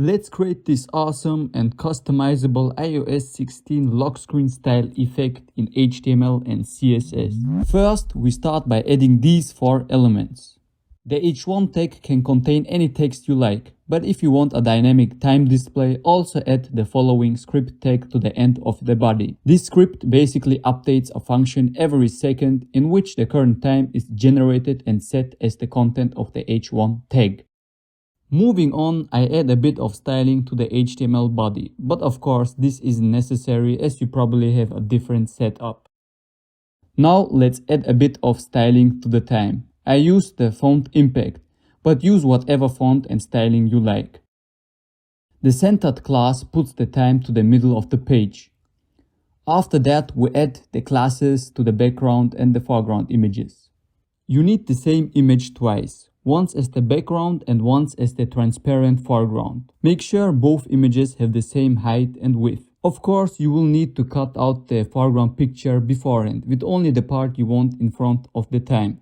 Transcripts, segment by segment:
Let's create this awesome and customizable iOS 16 lock screen style effect in HTML and CSS. First, we start by adding these 4 elements. The H1 tag can contain any text you like, but if you want a dynamic time display, also add the following script tag to the end of the body. This script basically updates a function every second in which the current time is generated and set as the content of the H1 tag. Moving on, I add a bit of styling to the HTML body, but of course this isn't necessary as you probably have a different setup. Now let's add a bit of styling to the time. I use the font impact, but use whatever font and styling you like. The centered class puts the time to the middle of the page. After that, we add the classes to the background and the foreground images. You need the same image twice. Once as the background and once as the transparent foreground. Make sure both images have the same height and width. Of course, you will need to cut out the foreground picture beforehand with only the part you want in front of the time.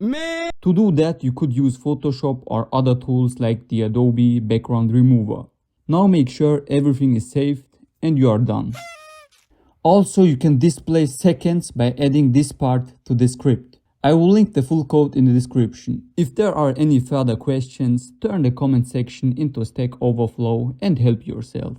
To do that, you could use Photoshop or other tools like the Adobe Background Remover. Now make sure everything is saved and you are done. Also, you can display seconds by adding this part to the script. I will link the full code in the description. If there are any further questions, turn the comment section into Stack Overflow and help yourself.